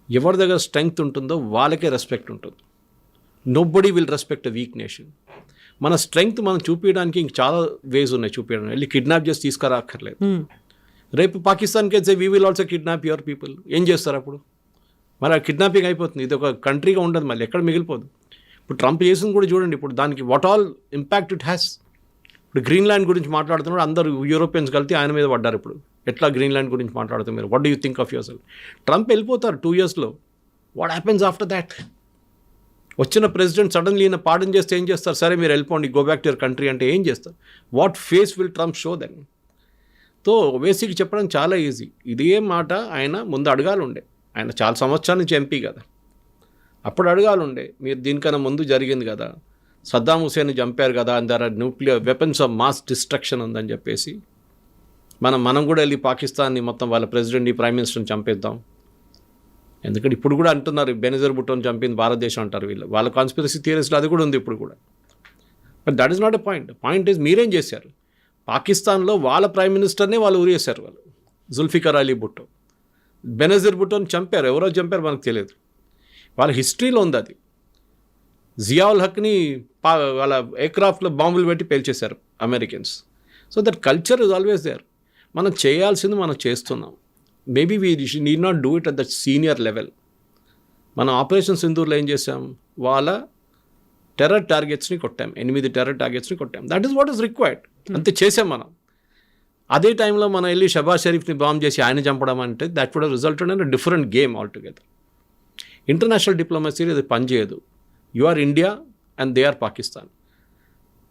ఎవరి దగ్గర స్ట్రెంగ్త్ ఉంటుందో వాళ్ళకే రెస్పెక్ట్ ఉంటుంది. Nobody will respect a week nation. మన స్ట్రెంగ్త్ మనం చూపించడానికి ఇంక చాలా వేస్ ఉన్నాయి చూపించడానికి. వెళ్ళి కిడ్నాప్ చేసి తీసుకురాక్కర్లేదు. రేపు పాకిస్తాన్కి అయితే we will also kidnap your people. ఏం చేస్తారు అప్పుడు? మరి ఆ కిడ్నాపింగ్ అయిపోతుంది. ఇది ఒక కంట్రీగా ఉండదు, మళ్ళీ ఎక్కడ మిగిలిపోదు. ఇప్పుడు ట్రంప్ చేసింది కూడా చూడండి. ఇప్పుడు దానికి what all impact it has. ఇప్పుడు గ్రీన్లాండ్ గురించి మాట్లాడుతున్నాడు, అందరూ యూరోపియన్స్ కలిసి ఆయన మీద పడ్డారు. ఇప్పుడు ఎట్లా గ్రీన్లాండ్ గురించి మాట్లాడుతున్నారు మీరు? What do you think of yourself? Trump వెళ్ళిపోతారు 2 yearsలో. What happens after that? వచ్చిన ప్రెసిడెంట్ సడన్లీ ఈయన పార్డన్ చేస్తే ఏం చేస్తారు? సరే మీరు వెళ్ళిపోండి, go back to your country అంటే ఏం చేస్తారు? What face will Trump show then? తో ఓవైసీకి చెప్పడం చాలా ఈజీ. ఇదే మాట ఆయన ముందు అడగాలుండే. ఆయన చాలా సంవత్సరాల నుంచి ఎంపీ కదా, అప్పుడు అడగాలుండే. మీరు దీనికన్నా ముందు జరిగింది కదా, సద్దాం హుస్సేన్ని చంపారు కదా, అందర nuclear weapons of mass destruction ఉందని చెప్పేసి మనం కూడా వెళ్ళి పాకిస్తాన్ని మొత్తం వాళ్ళ ప్రెసిడెంట్ని ప్రైమ్ మినిస్టర్ని చంపేద్దాం. ఎందుకంటే ఇప్పుడు కూడా అంటున్నారు బెనజర్ భుట్టోని చంపింది భారతదేశం అంటారు వీళ్ళు. వాళ్ళ కాన్స్పిరసీ థియరీస్లో అది కూడా ఉంది ఇప్పుడు కూడా. But that is not a point. Point is మీరేం చేశారు? పాకిస్తాన్లో వాళ్ళ ప్రైమ్ మినిస్టర్నే వాళ్ళు ఉరేశారు. వాళ్ళు జుల్ఫికర్ అలీ భుట్టో, బెనజర్ భుట్టోని చంపారు. ఎవరో చంపారు మనకు తెలియదు. వాళ్ళ హిస్టరీలో ఉంది అది. జియావుల్ హక్ని వాళ్ళ ఎయిర్క్రాఫ్ట్లో బాంబులు పెట్టి పేల్చేశారు Americans. So that culture is always there. మనం చేయాల్సింది మనం చేస్తున్నాం. Maybe we need not do it at the senior level. మనం ఆపరేషన్ సింధూర్లో ఏం చేసాం? వాళ్ళ టెర్రర్ టార్గెట్స్ని కొట్టాం, 8 టెర్రర్ టార్గెట్స్ని కొట్టాం. That is what is required. అంతే చేసాం మనం. అదే టైంలో మనం వెళ్ళి షబాజ్ షరీఫ్ని బాంబ్ చేసి ఆయన చంపడం అంటే that would have resulted in a different game altogether. International డిప్లొమసీలో ఇది పనిచేయదు. You are India and they are Pakistan.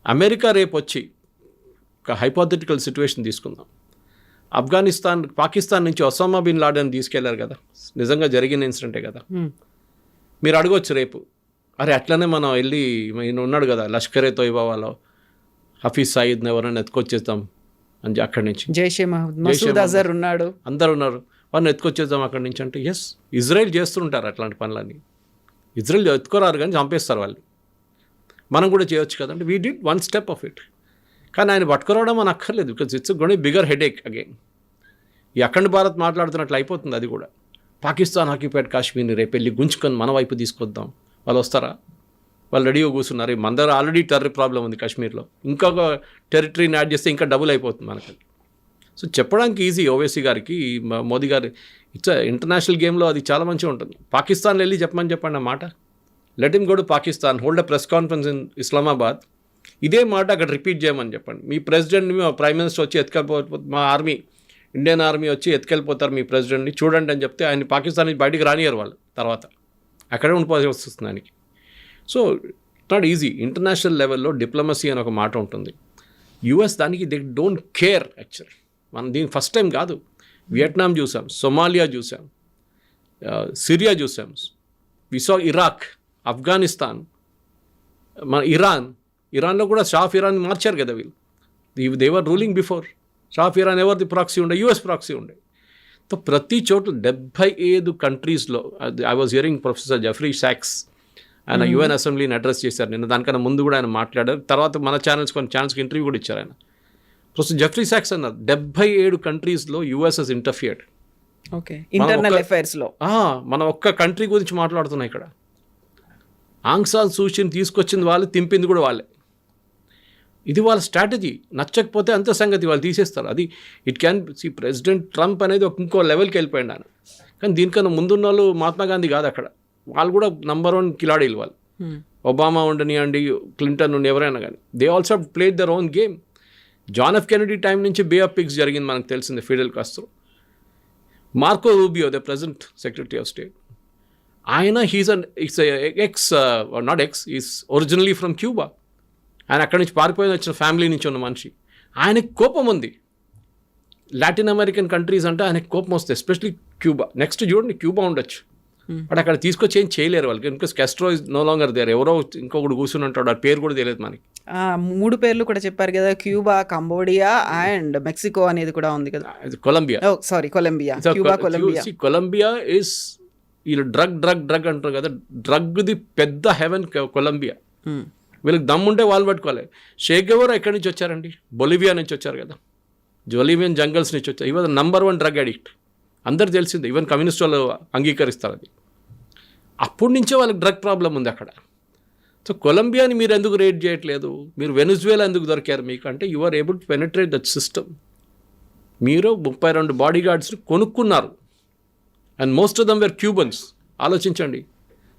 America రేపు వచ్చి ఒక హైపోథెటికల్ సిచ్యువేషన్ తీసుకుందాం. పాకిస్తాన్ నుంచి ఒసామా బిన్ లాడెన్ తీసుకెళ్లారు కదా, నిజంగా జరిగిన ఇన్సిడెంటే కదా. మీరు అడగొచ్చు రేపు, అరే అట్లనే మనం వెళ్ళి ఈయన ఉన్నాడు కదా లష్కరే తోయిబాలో హఫీజ్ సయీద్ని ఎవరైనా ఎత్తుకొచ్చేద్దాం అని అక్కడి నుంచి. జైషే మసూద్ అజర్ ఉన్నాడు, అందరు ఉన్నారు, వాళ్ళని ఎత్తుకొచ్చేద్దాం అక్కడి నుంచి అంటే ఎస్, ఇజ్రాయెల్ చేస్తుంటారు అట్లాంటి పనులన్నీ. ఇజ్రాయెల్ ఎత్తుకోరారు కానీ చంపేస్తారు వాళ్ళు. మనం కూడా చేయొచ్చు కదంటే we did 1 step of it. కానీ ఆయన పట్టుకురావడం అని అక్కర్లేదు, because it's going bigger headache again. ఈ అఖండ భారత్ మాట్లాడుతున్నట్లు అయిపోతుంది అది కూడా. పాకిస్తాన్ ఆక్యుపైడ్ కాశ్మీర్ని రేపు వెళ్ళి గుంజుకొని మన వైపు తీసుకొద్దాం. వాళ్ళు వస్తారా? వాళ్ళు రెడీగా కూర్చున్నారు. మన దగ్గర ఆల్రెడీ టెర్రర్ ప్రాబ్లం ఉంది కాశ్మీర్లో, ఇంకొక టెరిటరీని యాడ్ చేస్తే ఇంకా డబుల్ అయిపోతుంది మనకి. సో చెప్పడానికి ఈజీ ఓవైసీ గారికి, మోదీ గారి ఇట్స్ ఇంటర్నేషనల్ గేమ్లో అది చాలా మంచిగా ఉంటుంది. పాకిస్తాన్ వెళ్ళి చెప్పండి అన్నమాట. Let him go to Pakistan, hold a press conference in Islamabad. ఇదే మాట అక్కడ రిపీట్ చేయమని చెప్పండి. మీ ప్రెసిడెంట్ని మా ప్రైమ్ మినిస్టర్ వచ్చి ఎత్తుకెళ్ళిపోతే, మా ఆర్మీ ఇండియన్ ఆర్మీ వచ్చి ఎత్తుకెళ్ళిపోతారు మీ ప్రెసిడెంట్ని చూడండి అని చెప్తే ఆయన పాకిస్తాన్ నుంచి బయటికి రానియరు వాళ్ళు, తర్వాత అక్కడే ఉండిపోవాల్సి వస్తుంది దానికి. So it's not easy. International లెవెల్లో డిప్లొమసీ అని ఒక మాట ఉంటుంది. యూఎస్ దానికి దే డోంట్ కేర్ యాక్చువల్లీ. మనం దీనికి ఫస్ట్ టైం కాదు. వియట్నాం చూసాం, సొమాలియా చూసాం, సిరియా చూసాం, విసా ఇరాక్, ఆఫ్ఘనిస్తాన్, మన ఇరాన్లో కూడా షా ఆఫ్ ఇరాన్ మార్చారు కదా వీళ్ళు. They were ruling before. Shah of Iran ఎవరిది ప్రాక్సీ ఉండే? యూఎస్ ప్రాక్సీ ఉండే. సో ప్రతి చోటు 75 కంట్రీస్లో, I was hearing professor Jeffrey సాక్స్, ఆయన యుఎన్ అసెంబ్లీని అడ్రస్ చేశారు నిన్న. దానికన్నా ముందు కూడా ఆయన మాట్లాడారు. తర్వాత మన కొన్ని ఛానల్స్కి ఇంటర్వ్యూ కూడా ఇచ్చారు ఆయన. ప్రొఫెసర్ జెఫ్రీ సాక్స్ అన్నారు 77 కంట్రీస్లో US has interfered. Okay, internal అఫైర్స్లో. మనం ఒక్క కంట్రీ గురించి మాట్లాడుతున్నాం ఇక్కడ. ఆంగ్ సాన్ సూచీని తీసుకొచ్చింది వాళ్ళు, తింపింది కూడా వాళ్ళే. ఇది వాళ్ళ స్ట్రాటజీ. నచ్చకపోతే అంత సంగతి, వాళ్ళు తీసేస్తారు. అది it can see president Trump అనేది ఇంకో లెవెల్కి వెళ్ళిపోయింది ఆయన. కానీ దీనికన్నా ముందున్న వాళ్ళు మహాత్మా గాంధీ కాదు అక్కడ. వాళ్ళు కూడా నంబర్ 1 కిలాడీలు వాళ్ళు. ఒబామా ఉండనివ్వండి, క్లింటన్ ఉండి, ఎవరైనా కానీ they also played their own game. John F Kennedy time నుంచి బే ఆఫ్ పిగ్స్ జరిగింది మనకు తెలిసింది, Fidel Castro. Marco Rubio, the present secretary of state, ఆయన ఈజ్ ఒరిజినలీ ఫ్రమ్ క్యూబా. ఆయన అక్కడి నుంచి పారిపోయి వచ్చిన ఫ్యామిలీ నుంచి ఉన్న మనిషి. ఆయనకు కోపం ఉంది. లాటిన్ అమెరికన్ కంట్రీస్ అంటే ఆయనకు కోపం వస్తుంది, ఎస్పెషలీ క్యూబా. నెక్స్ట్ చూడండి, క్యూబా ఉండొచ్చు, బట్ అక్కడ తీసుకొచ్చి ఏం చేయలేరు వాళ్ళకి. Because Castro is no longer there. ఎవరో ఇంకొకటి కూర్చుని ఉంటాడు, ఆ పేరు కూడా తెలియదు మనకి. 3 పేర్లు కూడా చెప్పారు కదా, క్యూబా, కంబోడియా అండ్ మెక్సికో అనేది కూడా ఉంది కదా. Colombia, sorry Colombia, Cuba, Colombia. Colombia is వీళ్ళు డ్రగ్ అంటారు కదా, డ్రగ్ది పెద్ద హెవెన్ కొలంబియా. వీళ్ళకి దమ్ముంటే వాళ్ళు పట్టుకోవాలి. షేక్ గెవారా ఎక్కడి నుంచి వచ్చారండి? బొలివియా నుంచి వచ్చారు కదా, బొలివియన్ జంగల్స్ నుంచి వచ్చారు. ఇవాళ నంబర్ 1 డ్రగ్ అడిక్ట్, అందరు తెలిసింది. ఈవెన్ కమ్యూనిస్ట్ వాళ్ళు అంగీకరిస్తారు అది. అప్పటి నుంచే వాళ్ళకి డ్రగ్ ప్రాబ్లం ఉంది అక్కడ. సో కొలంబియాని మీరు ఎందుకు రేట్ చేయట్లేదు? మీరు వెనిజువేలా ఎందుకు దొరికారు మీకు అంటే, you are able to penetrate that system. మీరు 32 బాడీ గార్డ్స్ని కొనుక్కున్నారు, and most of them were Cubans. ఆలోచించండి,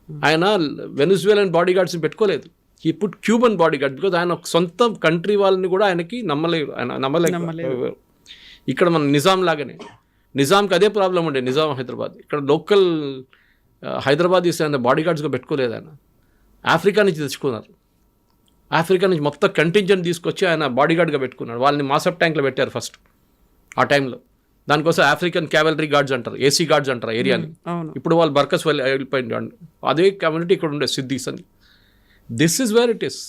ఆయన వెనిజువేలన్ బాడీ గార్డ్స్ని పెట్టుకోలేదు. He put Cuban bodyguard, because ఆయన సొంత కంట్రీ వాళ్ళని కూడా ఆయనకి నమ్మలేదు. ఇక్కడ మన నిజాం లాగానే, నిజాంకి అదే ప్రాబ్లం ఉండే, నిజాం హైదరాబాద్. ఇక్కడ లోకల్ హైదరాబాద్ ఆయన బాడీ గార్డ్స్గా పెట్టుకోలేదు. ఆయన ఆఫ్రికా నుంచి తెచ్చుకున్నారు. ఆఫ్రికా నుంచి మొత్తం కంటింజెంట్ తీసుకొచ్చి ఆయన బాడీ గార్డ్గా పెట్టుకున్నాడు. వాళ్ళని మాసప్ ట్యాంక్లో పెట్టారు ఫస్ట్ ఆ టైంలో. దానికోసం ఆఫ్రికన్ క్యావలరీ గార్డ్స్ అంటారు, ఏసీ గార్డ్స్ అంటారు ఏరియాని. ఇప్పుడు వాళ్ళు బర్కస్ వెళ్ళిపోయింది. అదే కమ్యూనిటీ ఇక్కడ ఉండే సిద్దీస్ అని. This is wear it is.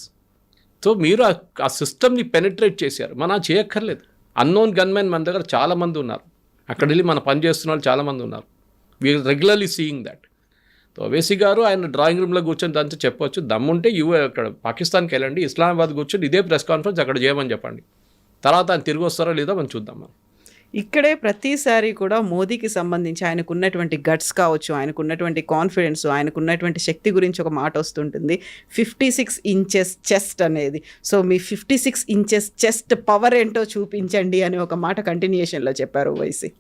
So మీరు ఆ సిస్టమ్ని పెనిట్రేట్ చేశారు. మనం చేయక్కర్లేదు. అన్నోన్ గన్మెన్ మన దగ్గర చాలామంది ఉన్నారు. అక్కడ వెళ్ళి మన పని చేస్తున్న వాళ్ళు చాలామంది ఉన్నారు. We're regularly seeing that. So Owaisi గారు ఆయన డ్రాయింగ్ రూమ్లో కూర్చొని దాంతో చెప్పవచ్చు, దమ్ముంటే అక్కడ పాకిస్తాన్కి వెళ్ళండి, ఇస్లామాబాద్ కూర్చొని ఇదే ప్రెస్ కాన్ఫరెన్స్ అక్కడ చేయమని చెప్పండి. తర్వాత ఆయన తిరిగి వస్తారో లేదో మనం చూద్దాం. మనం ఇక్కడే ప్రతిసారి కూడా మోదీకి సంబంధించి ఆయనకున్నటువంటి గట్స్ కావచ్చు, ఆయనకున్నటువంటి కాన్ఫిడెన్స్, ఆయనకున్నటువంటి శక్తి గురించి ఒక మాట వస్తుంటుంది, 56 ఇంచెస్ చెస్ట్ అనేది. సో మీ 56 ఇంచెస్ చెస్ట్ పవర్ ఏంటో చూపించండి అని ఒక మాట కంటిన్యూషన్లో చెప్పారు ఓవైసీ.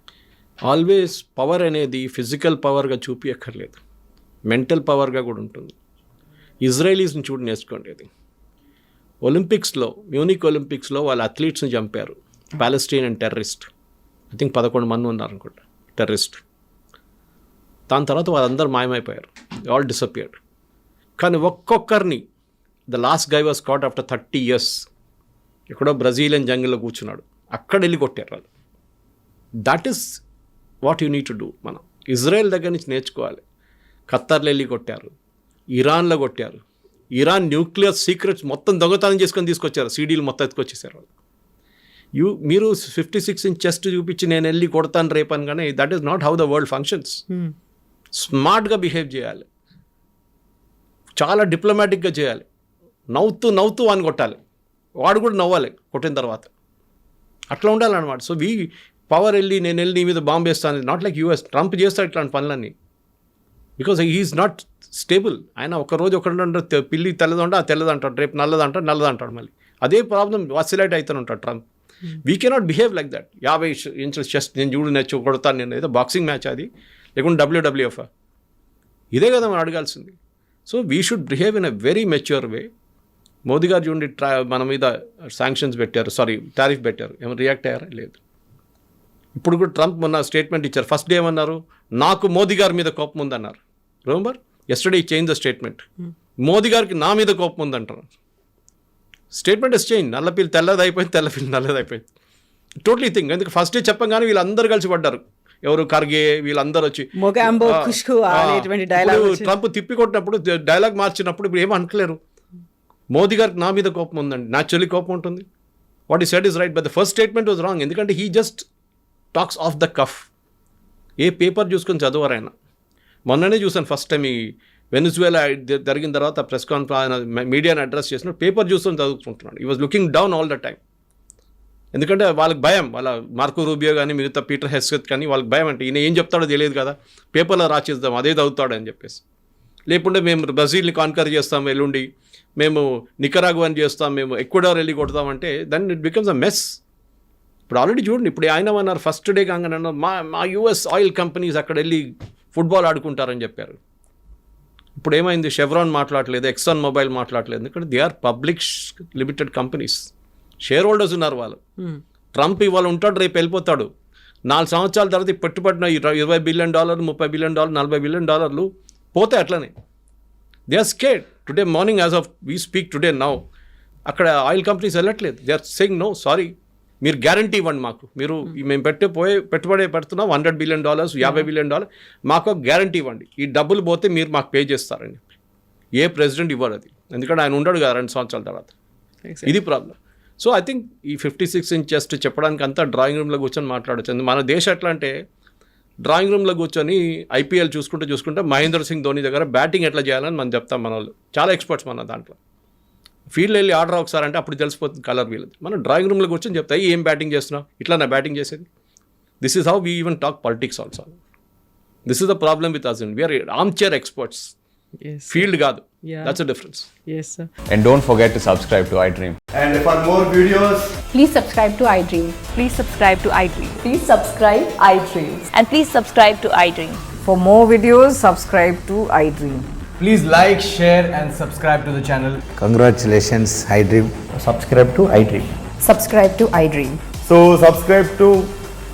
ఆల్వేస్ పవర్ అనేది ఫిజికల్ పవర్గా చూపించక్కర్లేదు, మెంటల్ పవర్గా కూడా ఉంటుంది. ఇజ్రాయలీస్ని చూడు, నేర్చుకోండి. అది ఒలింపిక్స్లో, మ్యూనిక్ ఒలింపిక్స్లో వాళ్ళ అథ్లీట్స్ని చంపారు, పాలెస్టీనియన్ టెర్రరిస్ట్. ఐ థింక్ 11 మంది ఉన్నారు అనుకుంటా టెర్రరిస్ట్. దాని తర్వాత వాళ్ళందరూ మాయమైపోయారు, ఆల్ డిసపియర్డ్. కానీ ఒక్కొక్కరిని, the last guy was caught after 30 years. ఎక్కడో బ్రెజిలియన్ జంగిల్లో కూర్చున్నాడు, అక్కడ వెళ్ళి కొట్టారు వాళ్ళు. That is what you need to do. మనం ఇజ్రాయెల్ దగ్గర నుంచి నేర్చుకోవాలి. ఖత్తర్లో వెళ్ళి కొట్టారు, ఇరాన్లో కొట్టారు. ఇరాన్ న్యూక్లియర్ సీక్రెట్స్ మొత్తం దొంగతనం చేసుకొని తీసుకొచ్చారు, సీడీలు మొత్తం ఎత్తుకొచ్చేసారు వాళ్ళు. మీరు 56 ఇంచ్ చెస్ట్ చూపించి నేను వెళ్ళి కొడతాను రేపని, కానీ that is not how the world functions. స్మార్ట్గా బిహేవ్ చేయాలి, చాలా డిప్లొమాటిక్గా చేయాలి. నవ్వుతూ అని కొట్టాలి, వాడు కూడా నవ్వాలి కొట్టిన తర్వాత. అట్లా ఉండాలన్నమాట. సో పవర్ నేను వెళ్ళి నీ మీద బాంబు వేస్తాను, నాట్ లైక్ యూఎస్. ట్రంప్ చేస్తాడు ఇట్లాంటి పనులన్నీ, బికాజ్ హీఈస్ నాట్ స్టేబుల్. ఆయన ఒకరోజు ఒకటి పిల్లి తెల్లదంటే ఆ తెల్లదంటాడు, రేపు నల్లదంటాడు మళ్ళీ. అదే ప్రాబ్లం వాసిలేట్ అవుతూనే ఉంటాడు Trump. We cannot behave like that. 50 inches chest నేను చూడు కొడతాను నేను, ఏదో బాక్సింగ్ మ్యాచ్ అది, లేకుంటే WWF ఇదే కదా మనం అడగాల్సింది. So we should behave in a very mature way. Modi garu చూడండి, మన మీద శాంక్షన్స్ పెట్టారు, టారిఫ్ పెట్టారు, ఏమైనా రియాక్ట్ అయ్యారా? లేదు. ఇప్పుడు కూడా ట్రంప్ మొన్న స్టేట్మెంట్ ఇచ్చారు. ఫస్ట్ డే ఏమన్నారు, నాకు మోదీ గారి మీద కోపం ఉందన్నారు. Remember yesterday change the statement. Modi గారికి నా మీద కోపం ఉందంటారు. Statement is change. నల్లపిల్లి తెల్లది అయిపోయింది, తెల్లపిల్లి నల్లది అయిపోయింది. Totally thing. ఎందుకు ఫస్ట్ డే చెప్పగానే వీళ్ళందరూ కలిసి పడ్డారు, ఎవరు ఖర్గే వీళ్ళందరూ వచ్చి మొగాంబో ఖుష్కు అనేటువంటి డైలాగ్ ట్రంప్ తిప్పి కొట్టినప్పుడు డైలాగ్ మార్చినప్పుడు ఇప్పుడు ఏమీ అనట్లేరు. మోదీ గారికి నా మీద కోపం ఉందండి, న్యాచురలీ కోపం ఉంటుంది. What he said is right, but the first statement was wrong. ఎందుకంటే he just talks off the cuff. ఏ పేపర్ చూసుకొని చదవరైనా. మొన్ననే చూసాను ఫస్ట్ టైం ఈ వెనిజువేలా జరిగిన తర్వాత ప్రెస్ కాన్ఫరెన్స్ మీడియాని అడ్రస్ చేసినప్పుడు పేపర్ చూసుకొని చదువుకుంటున్నాడు. ఈ was looking down all the time. ఎందుకంటే వాళ్ళకి భయం, వాళ్ళ మార్కో రూబియో కానీ మిగతా పీటర్ హెస్కెత్ కానీ వాళ్ళకి భయం అంటే ఈయన ఏం చెప్తాడో తెలియదు కదా, పేపర్లో రాసేద్దాం అదే చదువుతాడు అని చెప్పేసి. లేకుంటే మేము బ్రెజిల్ని కాన్కర్ చేస్తాం ఎల్లుండి, మేము నికరాగువాని చేస్తాం, మేము ఎక్వడార్ వెళ్ళి కొడతామంటే then it becomes a mess. ఇప్పుడు ఆల్రెడీ చూడండి, ఇప్పుడు ఆయన అన్నారు ఫస్ట్ డే కాగానే అన్నారు మా యుఎస్ ఆయిల్ కంపెనీస్ అక్కడ వెళ్ళి ఫుట్బాల్ ఆడుకుంటారని చెప్పారు. ఇప్పుడు ఏమైంది, షెవ్రాన్ మాట్లాడలేదు, ఎక్సాన్ మొబైల్ మాట్లాడలేదు, ఎందుకంటే they are public limited companies, shareholders ఉన్నారు వాళ్ళు. ట్రంప్ ఇవాళ ఉంటాడు, రేపు వెళ్ళిపోతాడు. 4 సంవత్సరాల తర్వాత పెట్టుబడిన $20 బిలియన్, $30 బిలియన్, $40 బిలియన్ పోతే అట్లనే. They are scared. Today morning as of we speak today now అక్కడ ఆయిల్ కంపెనీస్ వెళ్ళట్లేదు. They are saying no sorry, మీరు గ్యారంటీ ఇవ్వండి మాకు, మీరు మేము పెట్టుబడి పెడుతున్నాం $100 బిలియన్, $50 బిలియన్, మాకు ఒక గ్యారంటీ ఇవ్వండి, ఈ డబ్బులు పోతే మీరు మాకు పే చేస్తారని. ఏ ప్రెసిడెంట్ ఇవ్వరు అది, ఎందుకంటే ఆయన ఉండడు కదా 2 సంవత్సరాల తర్వాత. ఇది ప్రాబ్లం. సో ఐ థింక్ ఈ 56 ఇంచ్ జస్ట్ చెప్పడానికి అంతా డ్రాయింగ్ రూమ్లో కూర్చొని మాట్లాడచ్చు. మన దేశం ఎట్లా అంటే డ్రాయింగ్ రూమ్లో కూర్చొని ఐపీఎల్ చూసుకుంటే మహేంద్ర సింగ్ ధోని దగ్గర బ్యాటింగ్ ఎట్లా చేయాలని మనం చెప్తాం. మన వాళ్ళు చాలా ఎక్స్పర్ట్స్ మన దాంట్లో. ఫీల్డ్ వెళ్ళి ఆర్డర్ ఒకసారి అంటే అప్పుడు తెలిసిపోతుంది కలర్ వీళ్ళది. మనం డ్రాయింగ్ రూమ్లో కూర్చొని చెప్తాయి ఏం బ్యాటింగ్ చేస్తున్నావు, ఇట్లా నా బ్యాటింగ్ చేసేది. This is how we even talk politics also. This is the problem with us. We're armchair experts, field కాదు. That's a difference. Yes, sir. And don't forget to subscribe to iDream. And for more videos, Please subscribe to iDream. Please subscribe to iDream. Please subscribe iDream. And please subscribe to iDream. For more videos, subscribe to iDream. please like, share and subscribe to the channel. Congratulations, iDream. Subscribe to iDream. Subscribe to iDream. So subscribe to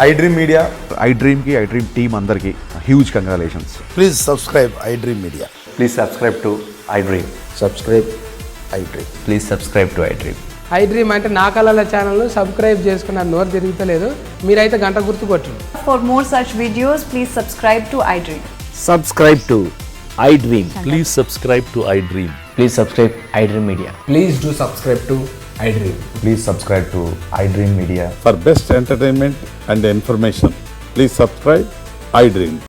iDream Media. iDream ki iDream team andarki huge congratulations. Please subscribe iDream Media. Please subscribe to iDream. Subscribe iDream. Please subscribe to iDream. iDream అంటే నా కళల channel subscribe చేసుకున్న నోరు తిరుగుతలేదు, మీరైతే గంట గుర్తు కొట్టండి. For more such videos, please subscribe to iDream. Subscribe to iDream. Please subscribe to iDream. Please subscribe iDream Media. Please do subscribe to iDream. Please subscribe to iDream Media. For best entertainment and information, please subscribe iDream.